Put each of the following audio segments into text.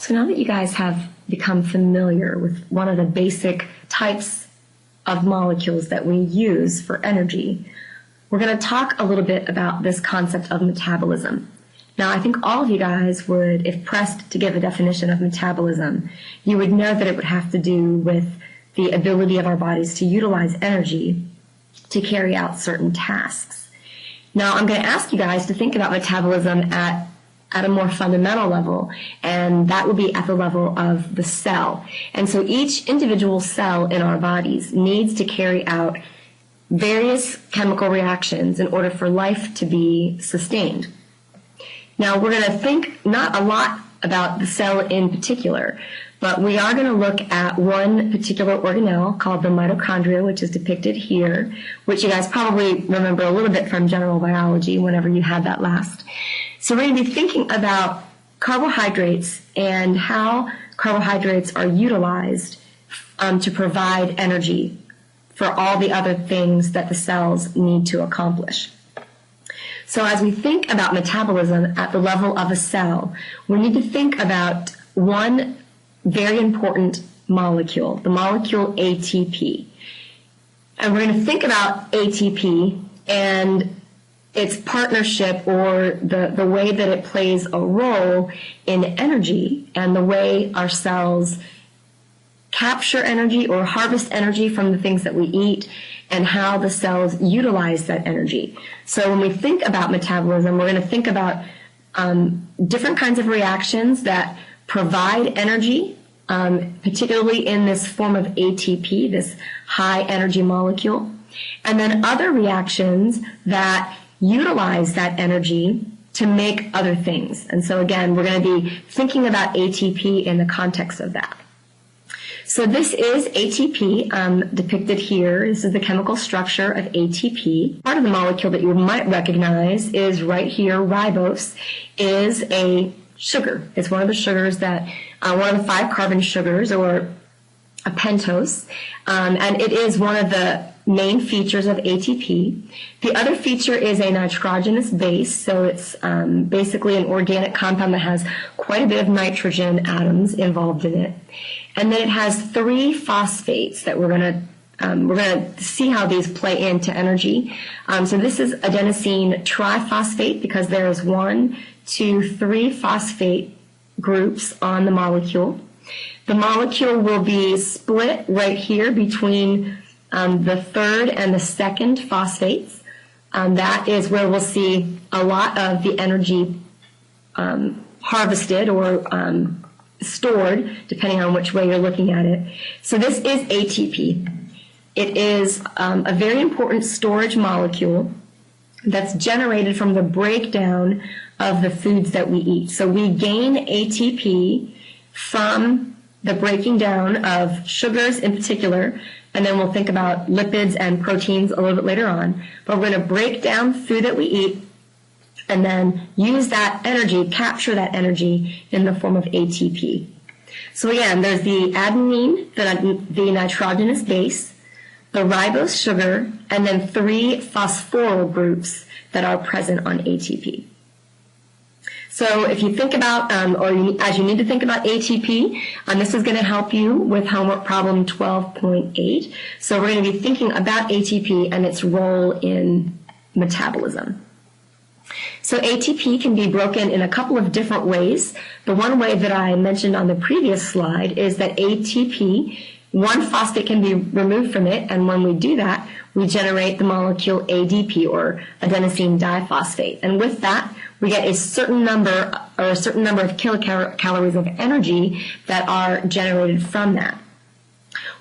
So now that you guys have become familiar with one of the basic types of molecules that we use for energy, we're going to talk a little bit about this concept of metabolism. Now, I think all of you guys would, if pressed to give a definition of metabolism, you would know that it would have to do with the ability of our bodies to utilize energy to carry out certain tasks. Now, I'm going to ask you guys to think about metabolism at a more fundamental level, and that would be at the level of the cell. And so each individual cell in our bodies needs to carry out various chemical reactions in order for life to be sustained. Now, we're going to think not a lot about the cell in particular, but we are going to look at one particular organelle called the mitochondria, which is depicted here, which you guys probably remember a little bit from general biology whenever you had that last. So we're going to be thinking about carbohydrates and how carbohydrates are utilized to provide energy for all the other things that the cells need to accomplish. So as we think about metabolism at the level of a cell, we need to think about one very important molecule, the molecule ATP. And we're going to think about ATP and its partnership, or the way that it plays a role in energy and the way our cells capture energy or harvest energy from the things that we eat, and how the cells utilize that energy. So when we think about metabolism, we're going to think about different kinds of reactions that provide energy, particularly in this form of ATP, this high energy molecule, and then other reactions that utilize that energy to make other things. And so again, we're going to be thinking about ATP in the context of that. So this is ATP depicted here. This is the chemical structure of ATP. Part of the molecule that you might recognize is right here. Ribose is a sugar. It's one of the sugars that, one of the 5 carbon sugars, or a pentose, and it is one of the main features of ATP. The other feature is a nitrogenous base, so it's basically an organic compound that has quite a bit of nitrogen atoms involved in it. And then it has 3 phosphates that we're going to see how these play into energy. So this is adenosine triphosphate because there's 1, 2, 3 phosphate groups on the molecule. The molecule will be split right here between the 3rd and the 2nd phosphates. That is where we'll see a lot of the energy harvested or stored, depending on which way you're looking at it. So this is ATP. It is a very important storage molecule that's generated from the breakdown of the foods that we eat. So we gain ATP from the breaking down of sugars in particular, and then we'll think about lipids and proteins a little bit later on. But we're going to break down food that we eat and then use that energy, capture that energy in the form of ATP. So again, there's the adenine, the nitrogenous base, the ribose sugar, and then 3 phosphoryl groups that are present on ATP. So if you think about, as you need to think about ATP, this is going to help you with homework problem 12.8. So we're going to be thinking about ATP and its role in metabolism. So ATP can be broken in a couple of different ways. The one way that I mentioned on the previous slide is that ATP, 1 phosphate can be removed from it, and when we do that, we generate the molecule ADP, or adenosine diphosphate. And with that, we get a certain number of kilocalories of energy that are generated from that.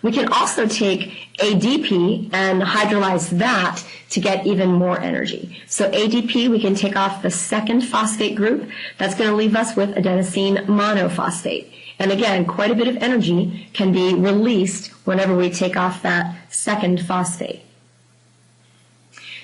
We can also take ADP and hydrolyze that to get even more energy. So ADP, we can take off the 2nd phosphate group. That's going to leave us with adenosine monophosphate. And again, quite a bit of energy can be released whenever we take off that 2nd phosphate.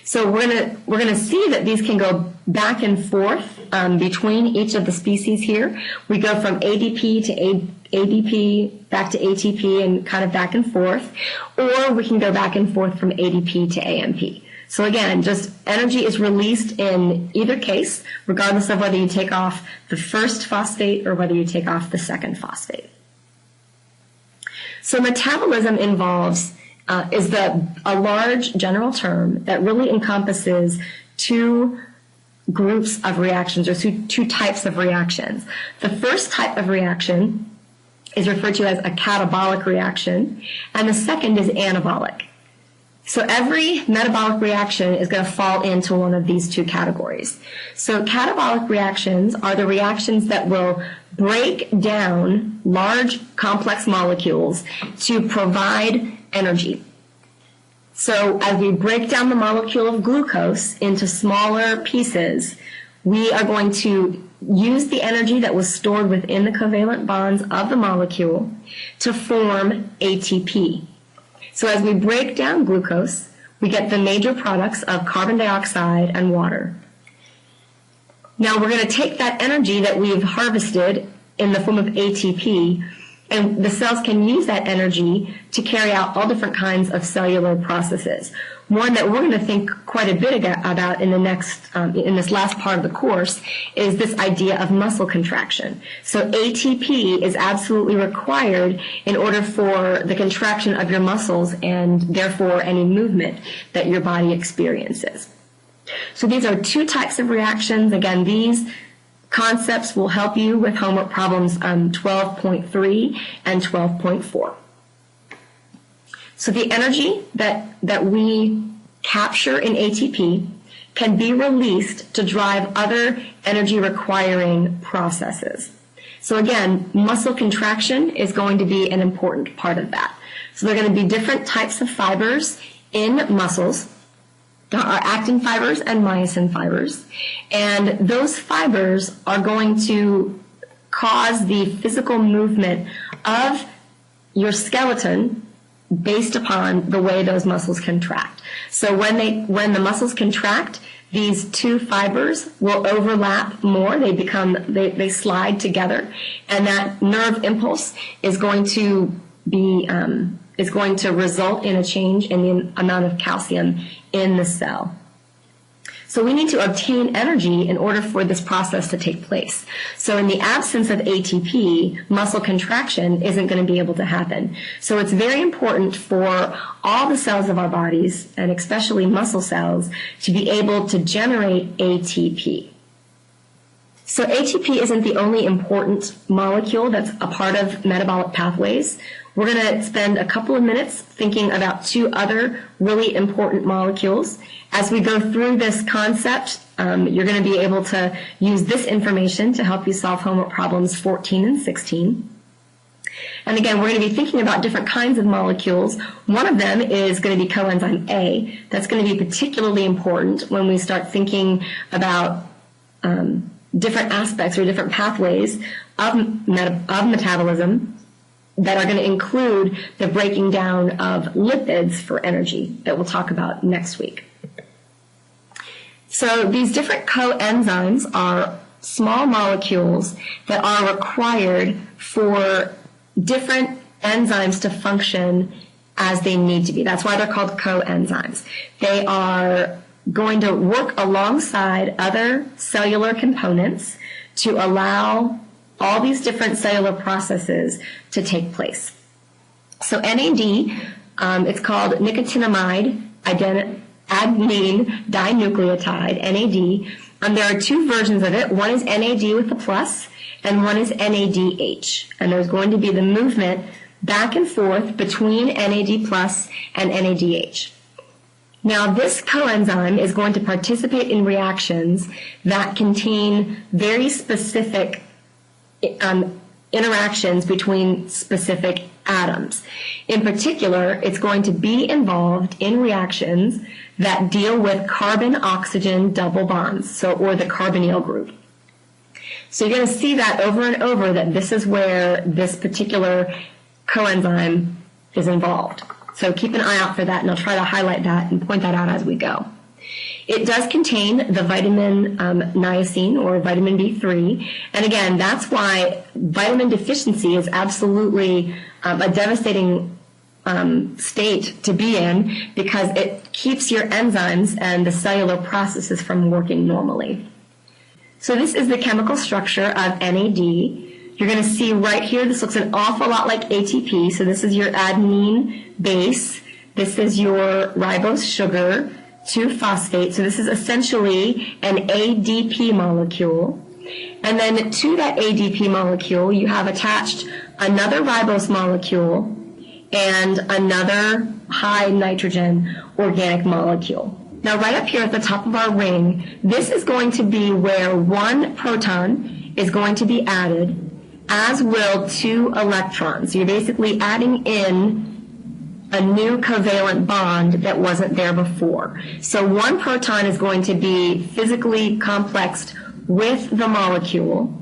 So we're gonna see that these can go back and forth between each of the species here. We go from ADP to ADP, back to ATP, and kind of back and forth, or we can go back and forth from ADP to AMP. So again, just energy is released in either case, regardless of whether you take off the first phosphate or whether you take off the second phosphate. So metabolism involves, is a large general term that really encompasses two groups of reactions, or two types of reactions. The first type of reaction is referred to as a catabolic reaction, and the second is anabolic. So every metabolic reaction is going to fall into one of these two categories. So catabolic reactions are the reactions that will break down large complex molecules to provide energy. So as we break down the molecule of glucose into smaller pieces, we are going to use the energy that was stored within the covalent bonds of the molecule to form ATP. So as we break down glucose, we get the major products of carbon dioxide and water. Now we're going to take that energy that we've harvested in the form of ATP, and the cells can use that energy to carry out all different kinds of cellular processes. One that we're going to think quite a bit about in this last part of the course is this idea of muscle contraction. So ATP is absolutely required in order for the contraction of your muscles and therefore any movement that your body experiences. So these are two types of reactions. Again, these concepts will help you with homework problems 12.3 and 12.4. So the energy that we capture in ATP can be released to drive other energy requiring processes. So again, muscle contraction is going to be an important part of that. So there are going to be different types of fibers in muscles. There are actin fibers and myosin fibers, and those fibers are going to cause the physical movement of your skeleton based upon the way those muscles contract. So when the muscles contract, these two fibers will overlap more. They slide together, and that nerve impulse is going to result in a change in the amount of calcium in the cell. So we need to obtain energy in order for this process to take place. So in the absence of ATP, muscle contraction isn't going to be able to happen. So it's very important for all the cells of our bodies, and especially muscle cells, to be able to generate ATP. So ATP isn't the only important molecule that's a part of metabolic pathways. We're going to spend a couple of minutes thinking about two other really important molecules. As we go through this concept, you're going to be able to use this information to help you solve homework problems 14 and 16. And again, we're going to be thinking about different kinds of molecules. One of them is going to be coenzyme A. That's going to be particularly important when we start thinking about different aspects or different pathways of metabolism that are going to include the breaking down of lipids for energy that we'll talk about next week. So these different coenzymes are small molecules that are required for different enzymes to function as they need to be. That's why they're called coenzymes. They are going to work alongside other cellular components to allow all these different cellular processes to take place. So NAD, it's called nicotinamide adenine dinucleotide, NAD. There are two versions of it. One is NAD with the plus, and one is NADH. And there's going to be the movement back and forth between NAD plus and NADH. Now, this coenzyme is going to participate in reactions that contain very specific interactions between specific atoms. In particular, it's going to be involved in reactions that deal with carbon-oxygen double bonds, or the carbonyl group. So you're going to see that over and over, that this is where this particular coenzyme is involved. So keep an eye out for that, and I'll try to highlight that and point that out as we go. It does contain the vitamin niacin, or vitamin B3, and again, that's why vitamin deficiency is absolutely a devastating state to be in because it keeps your enzymes and the cellular processes from working normally. So this is the chemical structure of NAD. You're going to see right here, this looks an awful lot like ATP. So this is your adenine base. This is your ribose sugar, 2-phosphate. So this is essentially an ADP molecule. And then to that ADP molecule, you have attached another ribose molecule and another high nitrogen organic molecule. Now right up here at the top of our ring, this is going to be where one proton is going to be added, as will 2 electrons. You're basically adding in a new covalent bond that wasn't there before. So one proton is going to be physically complexed with the molecule,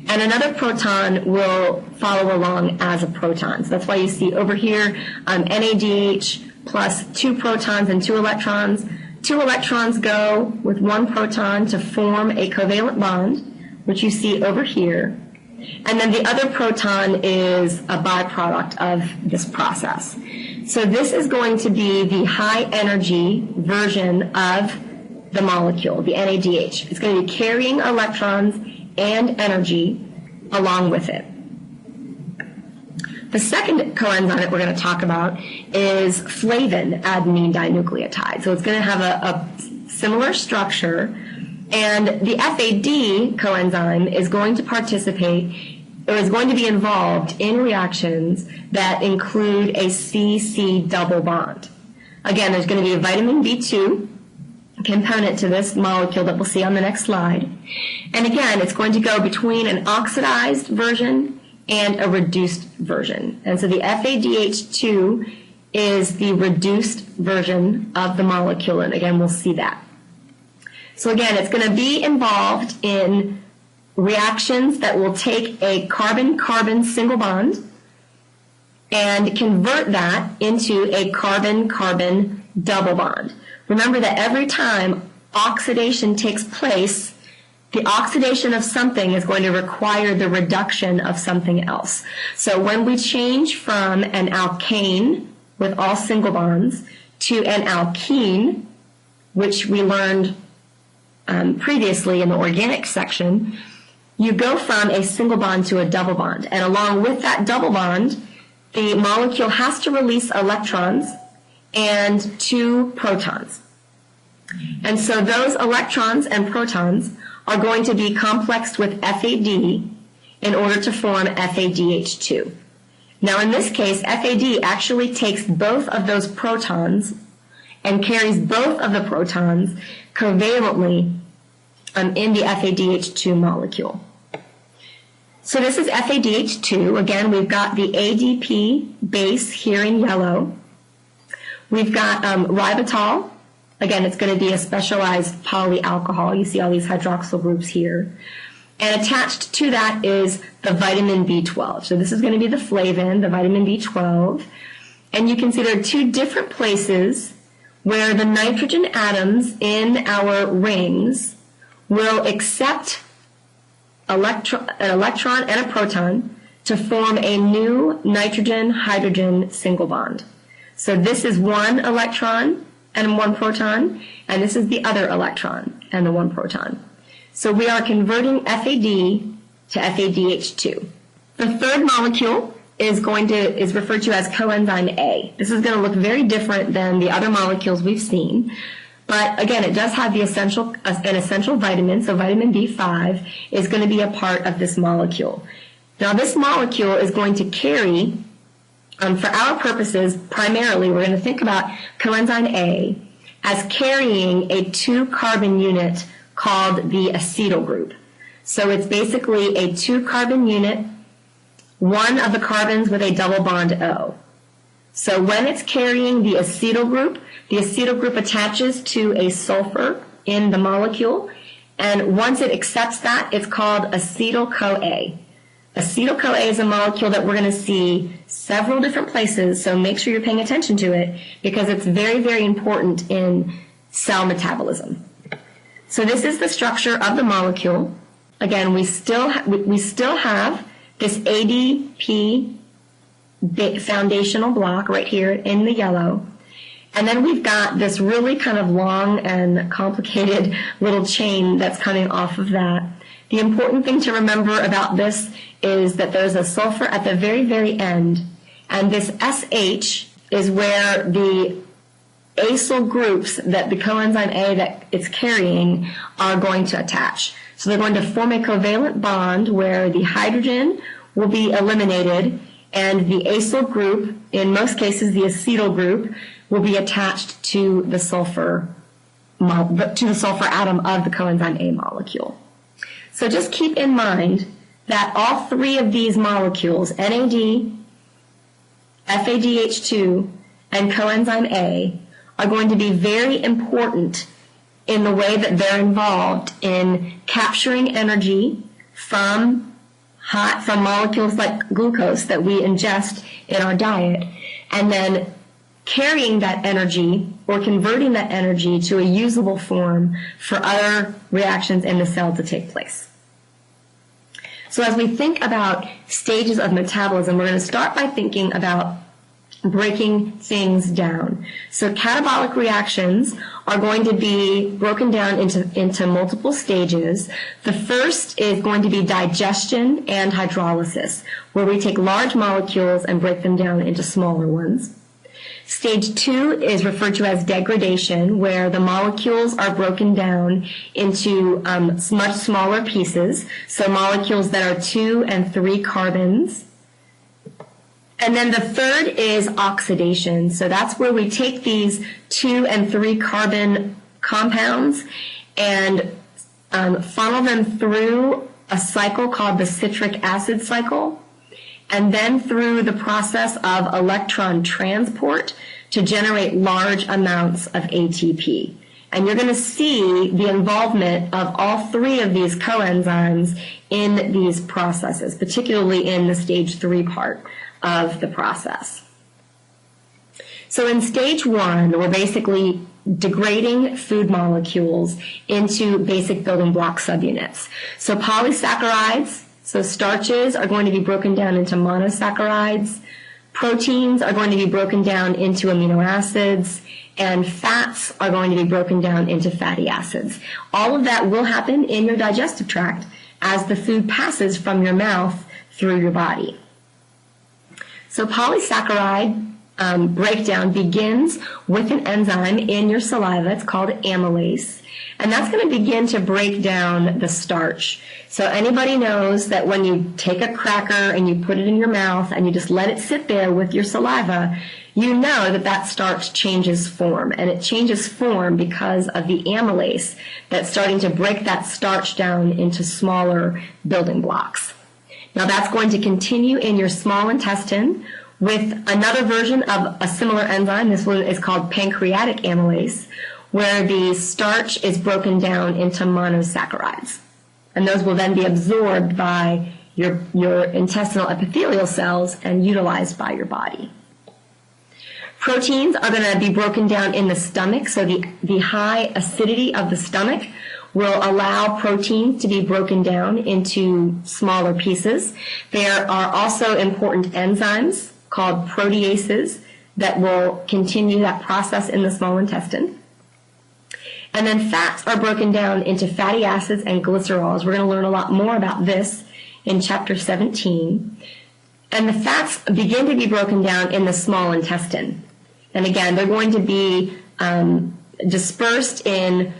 and another proton will follow along as a proton. So that's why you see over here NADH plus 2 protons and 2 electrons. 2 electrons go with 1 proton to form a covalent bond, which you see over here. And then the other proton is a byproduct of this process. So this is going to be the high energy version of the molecule, the NADH. It's going to be carrying electrons and energy along with it. The second coenzyme that we're going to talk about is flavin adenine dinucleotide. So it's going to have a similar structure, and the FAD coenzyme is going to participate, or is going to be involved in reactions that include a C-C double bond. Again, there's going to be a vitamin B2 component to this molecule that we'll see on the next slide. And again, it's going to go between an oxidized version and a reduced version. And so the FADH2 is the reduced version of the molecule, and again, we'll see that. So again, it's going to be involved in reactions that will take a carbon-carbon single bond and convert that into a carbon-carbon double bond. Remember that every time oxidation takes place, the oxidation of something is going to require the reduction of something else. So when we change from an alkane with all single bonds to an alkene, which we learned previously in the organic section, you go from a single bond to a double bond. And along with that double bond, the molecule has to release electrons and 2 protons. And so those electrons and protons are going to be complexed with FAD in order to form FADH2. Now in this case, FAD actually takes both of those protons and carries both of the protons covalently in the FADH2 molecule. So this is FADH2. Again, we've got the ADP base here in yellow. We've got ribitol. Again, it's going to be a specialized polyalcohol. You see all these hydroxyl groups here. And attached to that is the vitamin B12. So this is going to be the flavin, the vitamin B12. And you can see there are 2 different places where the nitrogen atoms in our rings will accept an electron and a proton to form a new nitrogen-hydrogen single bond. So this is 1 electron and 1 proton, and this is the other electron and the 1 proton. So we are converting FAD to FADH2. The third molecule is referred to as coenzyme A. This is going to look very different than the other molecules we've seen, but again, it does have an essential vitamin, so vitamin B5 is going to be a part of this molecule. Now this molecule is going to carry, for our purposes, primarily, we're going to think about coenzyme A as carrying a 2-carbon unit called the acetyl group. So it's basically a 2-carbon unit, 1 of the carbons with a double bond O. So when it's carrying the acetyl group attaches to a sulfur in the molecule, and once it accepts that, it's called acetyl-CoA. Acetyl-CoA is a molecule that we're going to see several different places, so make sure you're paying attention to it because it's very, very important in cell metabolism. So this is the structure of the molecule. Again, we still have this ADP foundational block right here in the yellow. And then we've got this really kind of long and complicated little chain that's coming off of that. The important thing to remember about this is that there's a sulfur at the very, very end, and this SH is where the acyl groups that the coenzyme A that it's carrying are going to attach. So they're going to form a covalent bond where the hydrogen will be eliminated and the acyl group, in most cases the acetyl group, will be attached to the sulfur atom of the coenzyme A molecule. So just keep in mind that all three of these molecules, NAD, FADH2, and coenzyme A, are going to be very important in the way that they're involved in capturing energy from molecules like glucose that we ingest in our diet, and then carrying that energy or converting that energy to a usable form for other reactions in the cell to take place. So as we think about stages of metabolism, we're going to start by thinking about breaking things down. So catabolic reactions are going to be broken down into multiple stages. The first is going to be digestion and hydrolysis, where we take large molecules and break them down into smaller ones. Stage 2 is referred to as degradation, where the molecules are broken down into much smaller pieces, so molecules that are 2 and 3 carbons. And then the third is oxidation. So that's where we take these 2 and 3 carbon compounds and funnel them through a cycle called the citric acid cycle, and then through the process of electron transport to generate large amounts of ATP. And you're going to see the involvement of all three of these coenzymes in these processes, particularly in the stage 3 part of the process. So in stage 1, we're basically degrading food molecules into basic building block subunits. So polysaccharides, so starches, are going to be broken down into monosaccharides. Proteins are going to be broken down into amino acids, and fats are going to be broken down into fatty acids. All of that will happen in your digestive tract as the food passes from your mouth through your body. So polysaccharide breakdown begins with an enzyme in your saliva. It's called amylase, and that's going to begin to break down the starch. So anybody knows that when you take a cracker and you put it in your mouth and you just let it sit there with your saliva, you know that that starch changes form, and it changes form because of the amylase that's starting to break that starch down into smaller building blocks. Now that's going to continue in your small intestine with another version of a similar enzyme. This one is called pancreatic amylase, where the starch is broken down into monosaccharides. And those will then be absorbed by your intestinal epithelial cells and utilized by your body. Proteins are going to be broken down in the stomach, so the high acidity of the stomach will allow proteins to be broken down into smaller pieces. There are also important enzymes called proteases that will continue that process in the small intestine. And then fats are broken down into fatty acids and glycerols. We're going to learn a lot more about this in chapter 17. And the fats begin to be broken down in the small intestine. And again, they're going to be dispersed in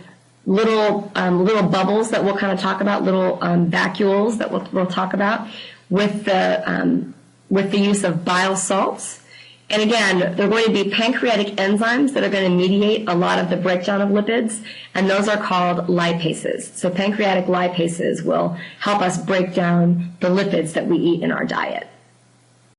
little bubbles that we'll kind of talk about, little vacuoles that we'll talk about with the use of bile salts. And again, they're going to be pancreatic enzymes that are going to mediate a lot of the breakdown of lipids, and those are called lipases. So pancreatic lipases will help us break down the lipids that we eat in our diet.